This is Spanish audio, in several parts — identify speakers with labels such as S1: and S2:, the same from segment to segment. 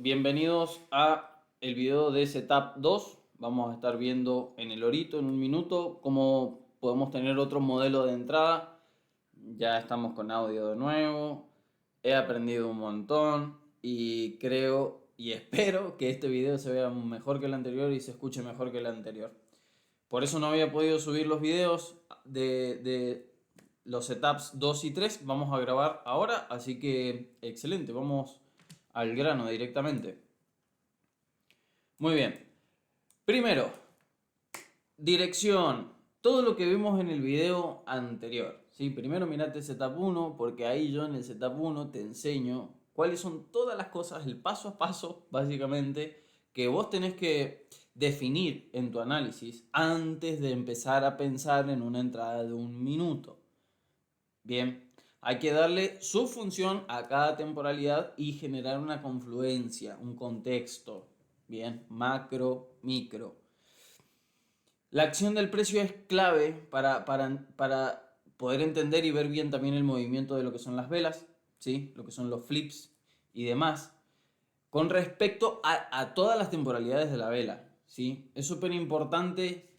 S1: Bienvenidos a el video de Setup 2. Vamos a estar viendo en el orito, en un minuto, cómo podemos tener otro modelo de entrada. Ya estamos con audio de nuevo. He aprendido un montón y creo y espero que este video se vea mejor que el anterior y se escuche mejor que el anterior. Por eso no había podido subir los videos de los setups 2 y 3. Vamos a grabar ahora, así que excelente, vamos al grano directamente. Muy bien. Primero, dirección. Todo lo que vimos en el video anterior. ¿Sí? Primero mirate Setup 1 porque ahí yo en el Setup 1 te enseño cuáles son todas las cosas, el paso a paso, básicamente, que vos tenés que definir en tu análisis antes de empezar a pensar en una entrada de un minuto. Bien, hay que darle su función a cada temporalidad y generar una confluencia, un contexto. Bien, macro, micro. La acción del precio es clave para poder entender y ver bien también el movimiento de lo que son las velas, ¿sí? Lo que son los flips y demás, con respecto a todas las temporalidades de la vela, ¿sí? Es súper importante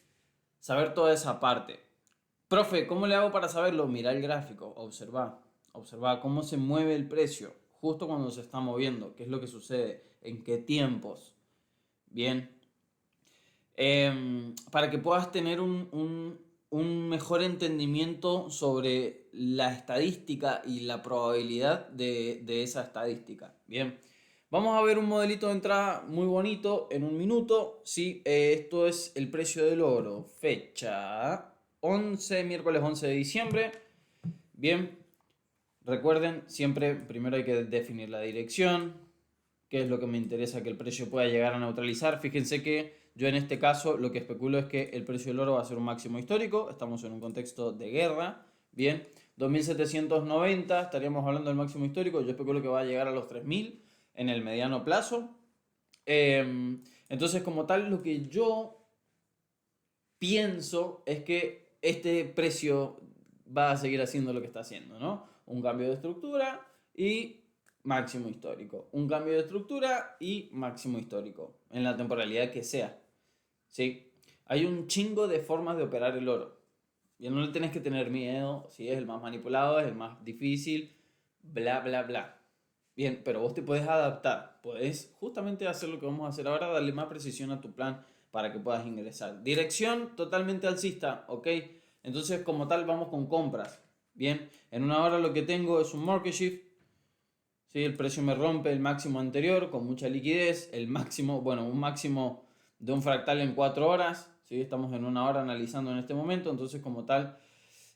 S1: saber toda esa parte. Profe, ¿cómo le hago para saberlo? Mira el gráfico, observa cómo se mueve el precio justo cuando se está moviendo, qué es lo que sucede, en qué tiempos. Bien, para que puedas tener un mejor entendimiento sobre la estadística y la probabilidad de esa estadística. Bien, vamos a ver un modelito de entrada muy bonito en un minuto. Sí, esto es el precio del oro. Fecha 11, miércoles 11 de diciembre. Bien, recuerden, siempre primero hay que definir la dirección, qué es lo que me interesa que el precio pueda llegar a neutralizar. Fíjense que yo en este caso lo que especulo es que el precio del oro va a ser un máximo histórico, estamos en un contexto de guerra, bien, 2790 estaríamos hablando del máximo histórico, yo especulo que va a llegar a los 3000 en el mediano plazo. Entonces como tal lo que yo pienso es que este precio va a seguir haciendo lo que está haciendo, ¿no? Un cambio de estructura y máximo histórico. Un cambio de estructura y máximo histórico, en la temporalidad que sea. ¿Sí? Hay un chingo de formas de operar el oro. Y no le tenés que tener miedo, si es el más manipulado, es el más difícil, bla, bla, bla. Bien, pero vos te puedes adaptar, puedes justamente hacer lo que vamos a hacer ahora, darle más precisión a tu plan para que puedas ingresar. Dirección totalmente alcista, ¿ok? Entonces como tal vamos con compras. Bien, en una hora lo que tengo es un market shift. ¿Sí? El precio me rompe el máximo anterior con mucha liquidez, el máximo, bueno, un máximo de un fractal en 4 horas. ¿Sí? Estamos en una hora analizando en este momento, entonces como tal,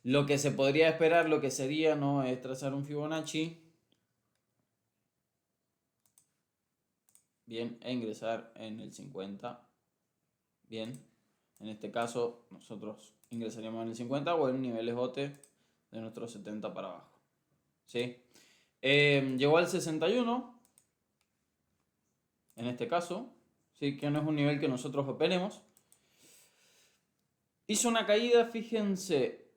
S1: lo que se podría esperar, lo que sería, ¿no? Es trazar un Fibonacci. Bien, e ingresar en el 50. Bien, en este caso nosotros ingresaríamos en el 50 o en niveles OTE de nuestros 70 para abajo. ¿Sí? Llegó al 61, en este caso, ¿sí? Que no es un nivel que nosotros operemos. Hizo una caída, fíjense,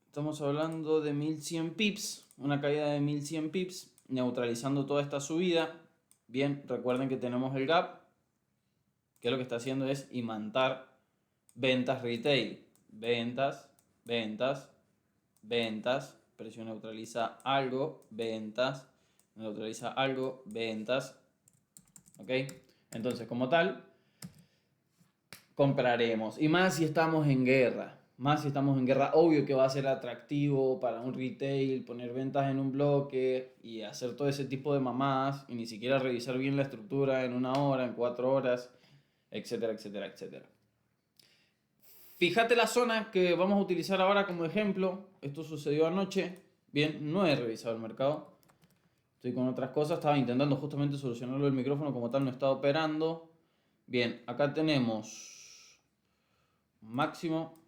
S1: estamos hablando de 1100 pips, una caída de 1100 pips, neutralizando toda esta subida. Bien, recuerden que tenemos el gap, que lo que está haciendo es imantar ventas retail. Ventas, ventas, ventas, precio neutraliza algo, ventas, neutraliza algo, ventas. ¿Ok? Entonces, como tal, compraremos. Y más si estamos en guerra. Más si estamos en guerra, obvio que va a ser atractivo para un retail poner ventas en un bloque y hacer todo ese tipo de mamadas y ni siquiera revisar bien la estructura en una hora, en 4 horas, etcétera, etcétera, etcétera. Fíjate la zona que vamos a utilizar ahora como ejemplo. Esto sucedió anoche. Bien, no he revisado el mercado. Estoy con otras cosas. Estaba intentando justamente solucionarlo el micrófono como tal, no está operando. Bien, acá tenemos máximo.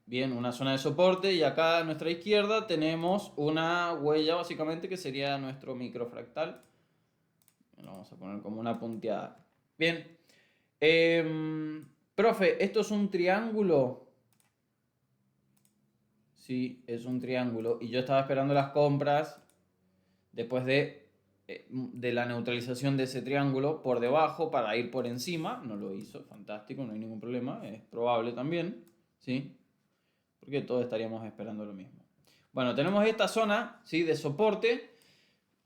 S1: Bien, una zona de soporte y acá a nuestra izquierda tenemos una huella básicamente que sería nuestro microfractal. Lo vamos a poner como una punteada. Bien. Profe, ¿esto es un triángulo? Sí, es un triángulo. Y yo estaba esperando las compras después de de la neutralización de ese triángulo por debajo para ir por encima. No lo hizo, fantástico, no hay ningún problema. Es probable también, ¿sí? Porque todos estaríamos esperando lo mismo. Bueno, tenemos esta zona, ¿sí?, de soporte.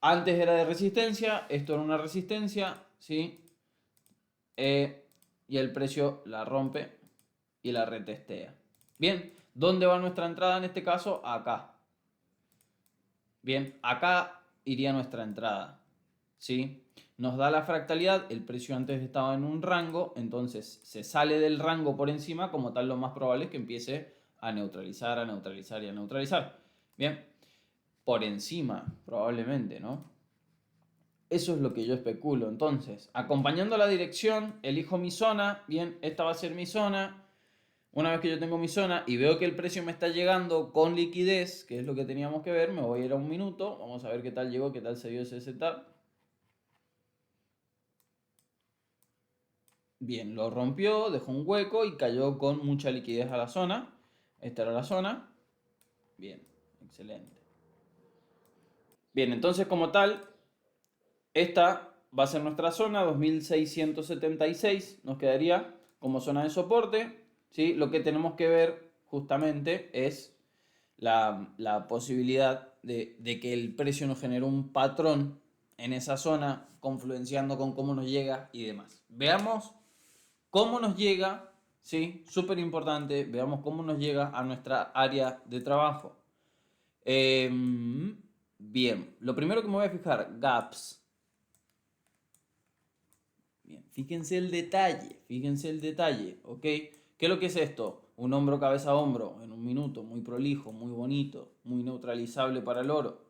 S1: Antes era de resistencia, esto era una resistencia, ¿sí? Y el precio la rompe y la retestea. Bien, ¿dónde va nuestra entrada en este caso? Acá. Bien, acá iría nuestra entrada, ¿sí? Nos da la fractalidad, el precio antes estaba en un rango, entonces se sale del rango por encima, como tal lo más probable es que empiece a neutralizar y a neutralizar. Bien, por encima probablemente, ¿no? Eso es lo que yo especulo. Entonces, acompañando la dirección, elijo mi zona. Bien, esta va a ser mi zona. Una vez que yo tengo mi zona y veo que el precio me está llegando con liquidez, que es lo que teníamos que ver, me voy a ir a un minuto. Vamos a ver qué tal llegó, qué tal se dio ese setup. Bien, lo rompió, dejó un hueco y cayó con mucha liquidez a la zona. Esta era la zona. Bien, excelente. Bien, entonces como tal, esta va a ser nuestra zona, 2676. Nos quedaría como zona de soporte, ¿sí? Lo que tenemos que ver justamente es la posibilidad de que el precio nos genere un patrón en esa zona, confluenciando con cómo nos llega y demás. Veamos cómo nos llega, ¿sí? Súper importante, veamos cómo nos llega a nuestra área de trabajo. Bien, lo primero que me voy a fijar, gaps. Bien, fíjense el detalle, ¿ok? ¿Qué es lo que es esto? Un hombro cabeza a hombro en un minuto, muy prolijo, muy bonito, muy neutralizable para el oro.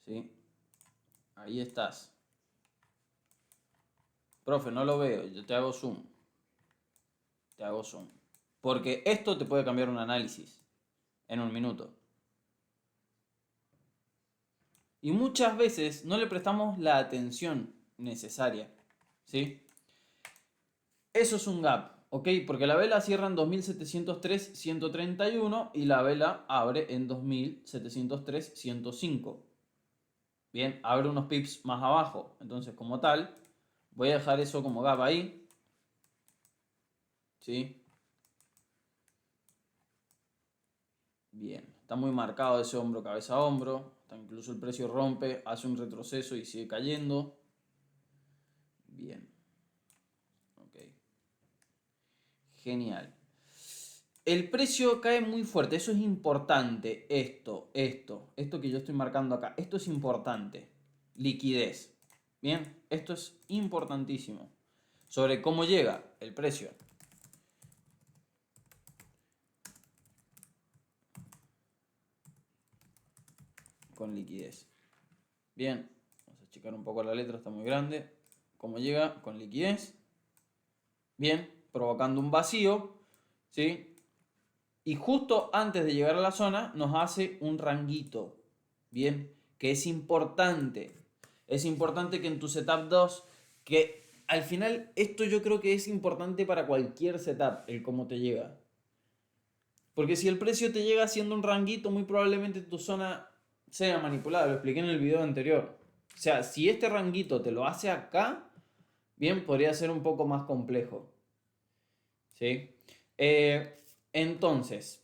S1: ¿Sí? Ahí estás. Profe, no lo veo, yo te hago zoom. Te hago zoom. Porque esto te puede cambiar un análisis en un minuto. Y muchas veces no le prestamos la atención necesaria. ¿Sí? Eso es un gap, ¿ok? Porque la vela cierra en 2703.131 y la vela abre en 2703.105. Bien, abre unos pips más abajo. Entonces, como tal, voy a dejar eso como gap ahí. ¿Sí? Bien, está muy marcado ese hombro cabeza a hombro. Hasta incluso el precio rompe, hace un retroceso y sigue cayendo. Bien. Ok. Genial. El precio cae muy fuerte, eso es importante. Esto que yo estoy marcando acá, esto es importante. Liquidez. Bien, esto es importantísimo. Sobre cómo llega el precio. Con liquidez. Bien, vamos a checar un poco la letra, está muy grande. Cómo llega con liquidez. Bien, provocando un vacío. ¿Sí? Y justo antes de llegar a la zona nos hace un ranguito, ¿bien? Que es importante. Es importante que en tu setup 2, que al final esto yo creo que es importante para cualquier setup, el cómo te llega. Porque si el precio te llega haciendo un ranguito, muy probablemente tu zona sea manipulada, lo expliqué en el video anterior. O sea, si este ranguito te lo hace acá, bien, podría ser un poco más complejo. ¿Sí? Entonces,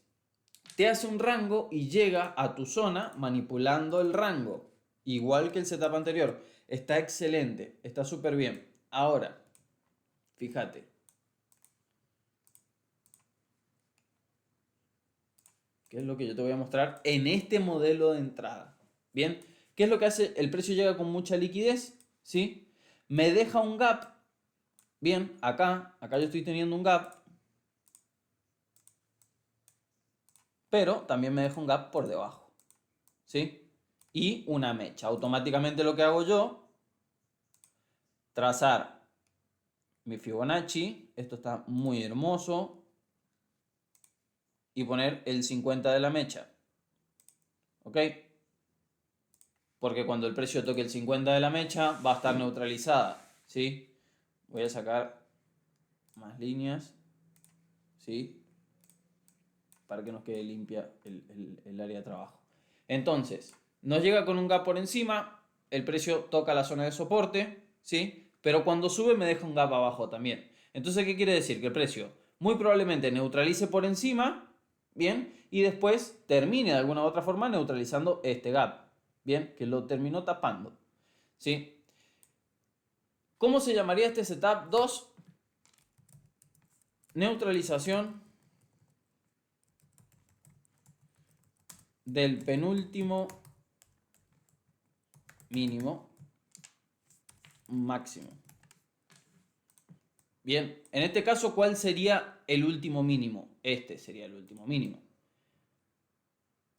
S1: te hace un rango y llega a tu zona manipulando el rango. Igual que el setup anterior. Está excelente, está súper bien. Ahora, fíjate. ¿Qué es lo que yo te voy a mostrar en este modelo de entrada? Bien, ¿qué es lo que hace? El precio llega con mucha liquidez, ¿sí? Me deja un gap. Bien, acá yo estoy teniendo un gap. Pero también me deja un gap por debajo, ¿sí? Y una mecha. Automáticamente lo que hago yo, trazar mi Fibonacci, esto está muy hermoso, y poner el 50 de la mecha, ¿ok? Porque cuando el precio toque el 50 de la mecha va a estar neutralizada, ¿sí? Voy a sacar más líneas, ¿sí? Para que nos quede limpia el área de trabajo. Entonces, nos llega con un gap por encima, el precio toca la zona de soporte, ¿sí? Pero cuando sube me deja un gap abajo también. Entonces, ¿qué quiere decir? Que el precio muy probablemente neutralice por encima, ¿bien? Y después termine de alguna u otra forma neutralizando este gap, ¿bien? Que lo terminó tapando, ¿sí? ¿Cómo se llamaría este setup 2? Neutralización del penúltimo mínimo máximo. Bien, en este caso, ¿cuál sería el último mínimo? Este sería el último mínimo.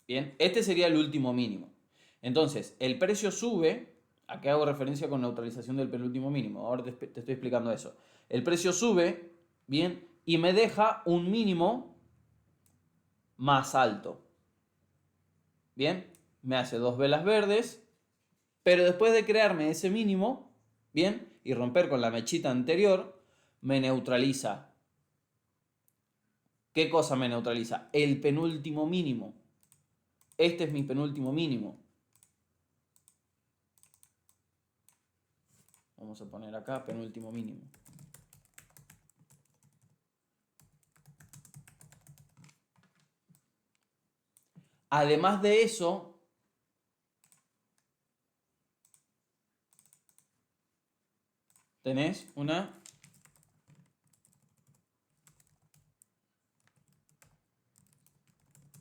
S1: Bien, este sería el último mínimo. Entonces, el precio sube, ¿a qué hago referencia con neutralización del penúltimo mínimo? Ahora te estoy explicando eso. El precio sube, bien, y me deja un mínimo más alto. Bien, me hace dos velas verdes, pero después de crearme ese mínimo, bien, y romper con la mechita anterior, me neutraliza. ¿Qué cosa me neutraliza? El penúltimo mínimo. Este es mi penúltimo mínimo. Vamos a poner acá penúltimo mínimo. Además de eso, tenés una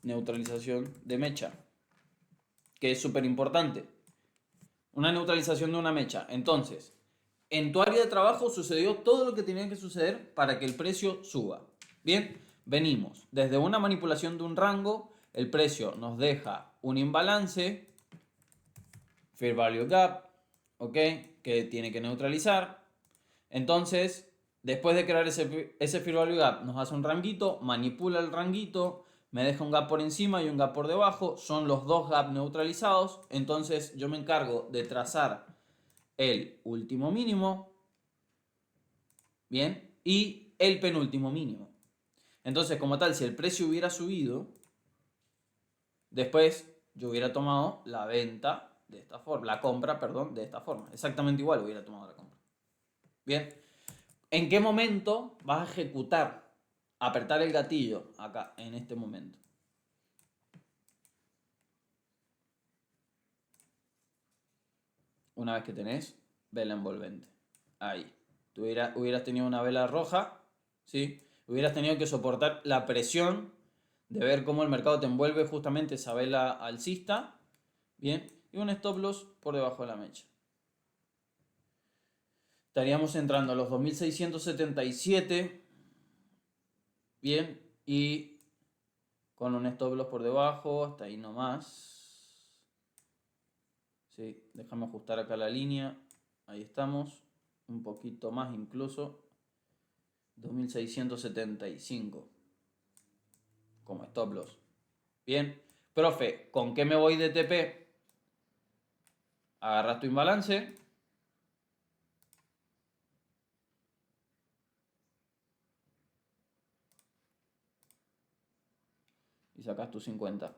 S1: neutralización de mecha, que es súper importante. Una neutralización de una mecha. Entonces, en tu área de trabajo sucedió todo lo que tenía que suceder para que el precio suba. Bien, venimos desde una manipulación de un rango, el precio nos deja un imbalance, Fair Value Gap, ¿ok? Que tiene que neutralizar. Entonces, después de crear ese Fair Value Gap, nos hace un ranguito, manipula el ranguito, me deja un gap por encima y un gap por debajo, son los dos gaps neutralizados. Entonces, yo me encargo de trazar el último mínimo, ¿bien? Y el penúltimo mínimo. Entonces, como tal, si el precio hubiera subido, después yo hubiera tomado la venta de esta forma, la compra, perdón, de esta forma. Exactamente igual hubiera tomado la compra. Bien. ¿En qué momento vas a ejecutar? Apretar el gatillo acá, en este momento. Una vez que tenés vela envolvente. Ahí. Tú hubieras tenido una vela roja, ¿sí? Hubieras tenido que soportar la presión de ver cómo el mercado te envuelve justamente esa vela alcista, ¿bien? Y un stop loss por debajo de la mecha. Estaríamos entrando a los 2677, ¿bien? Y con un stop loss por debajo, hasta ahí nomás. Sí, déjame ajustar acá la línea. Ahí estamos. Un poquito más incluso. 2675 como stop loss. Bien. Profe, ¿con qué me voy de TP? Agarras tu imbalance. Y sacas tu 50.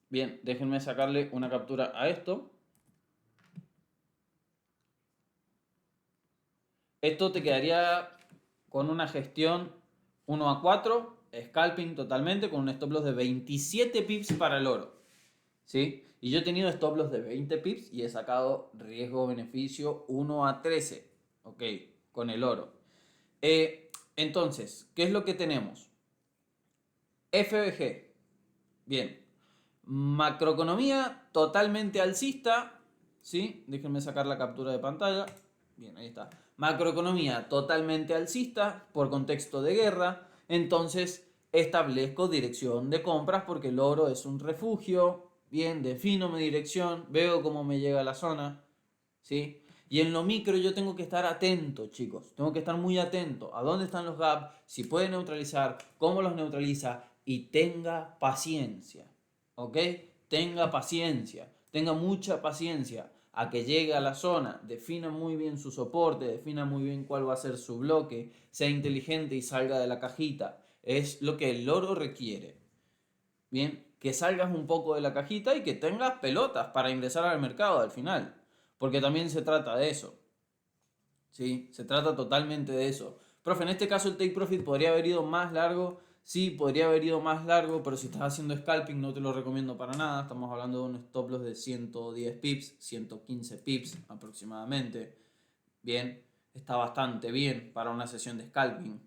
S1: Bien, déjenme sacarle una captura a esto. Esto te quedaría con una gestión 1 a 4, scalping totalmente, con un stop loss de 27 pips para el oro. ¿Sí? Y yo he tenido stop loss de 20 pips y he sacado riesgo-beneficio 1 a 13. Ok, con el oro. Entonces, ¿qué es lo que tenemos? FBG. Bien. Macroeconomía totalmente alcista. ¿Sí? Déjenme sacar la captura de pantalla. Bien, ahí está. Macroeconomía totalmente alcista por contexto de guerra. Entonces establezco dirección de compras porque el oro es un refugio. Bien, defino mi dirección, veo cómo me llega a la zona. ¿Sí? Y en lo micro yo tengo que estar atento, chicos. Tengo que estar muy atento a dónde están los gaps, si puede neutralizar, cómo los neutraliza y tenga paciencia. ¿Ok? Tenga paciencia. Tenga mucha paciencia. a que llegue a la zona, defina muy bien su soporte, defina muy bien cuál va a ser su bloque, sea inteligente y salga de la cajita. Es lo que el loro requiere. Bien, que salgas un poco de la cajita y que tengas pelotas para ingresar al mercado al final. Porque también se trata de eso. ¿Sí? Se trata totalmente de eso. Profe, en este caso el take profit podría haber ido más largo. Sí, podría haber ido más largo, pero si estás haciendo scalping no te lo recomiendo para nada. Estamos hablando de un stop loss de 110 pips, 115 pips aproximadamente. Bien, está bastante bien para una sesión de scalping.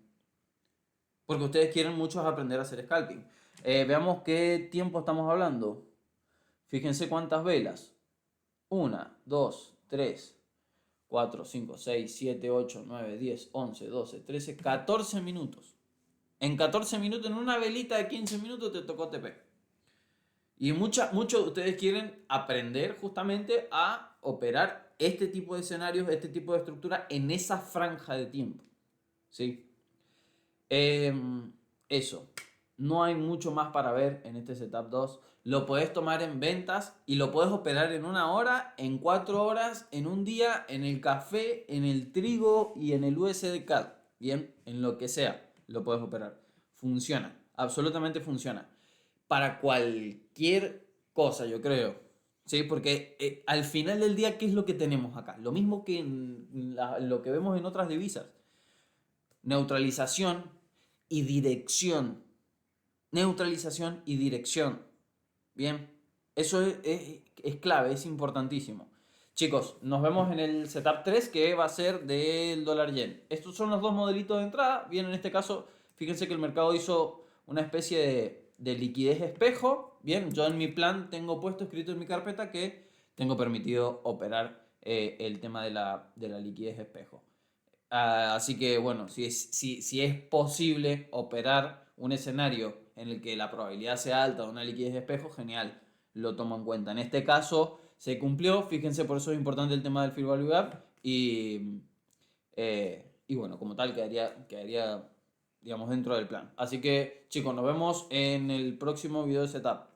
S1: Porque ustedes quieren muchos aprender a hacer scalping. Veamos qué tiempo estamos hablando. Fíjense cuántas velas. 1, 2, 3, 4, 5, 6, 7, 8, 9, 10, 11, 12, 13, 14 minutos. En 14 minutos, en una velita de 15 minutos te tocó TP. Y muchos de ustedes quieren aprender justamente a operar este tipo de escenarios, este tipo de estructura en esa franja de tiempo. ¿Sí? Eso. No hay mucho más para ver en este setup 2. Lo puedes tomar en ventas y lo puedes operar en 1 hora, en 4 horas, en un día, en el café, en el trigo y en el USD CAD. Bien, en lo que sea, lo puedes operar. Funciona, absolutamente funciona. Para cualquier cosa, yo creo. ¿Sí? Porque al final del día, ¿qué es lo que tenemos acá? Lo mismo que lo que vemos en otras divisas. Neutralización y dirección. Neutralización y dirección. Bien, eso es clave, es importantísimo. Chicos, nos vemos en el setup 3 que va a ser del dólar yen. Estos son los dos modelitos de entrada. Bien, en este caso, fíjense que el mercado hizo una especie de liquidez espejo. Bien, yo en mi plan tengo puesto escrito en mi carpeta que tengo permitido operar el tema de la liquidez espejo. Así que bueno, si es posible operar un escenario en el que la probabilidad sea alta de una liquidez de espejo, genial, lo tomo en cuenta. En este caso se cumplió, fíjense, por eso es importante el tema del Fair Value Gap y bueno, como tal quedaría, digamos, dentro del plan. Así que chicos, nos vemos en el próximo video de setup.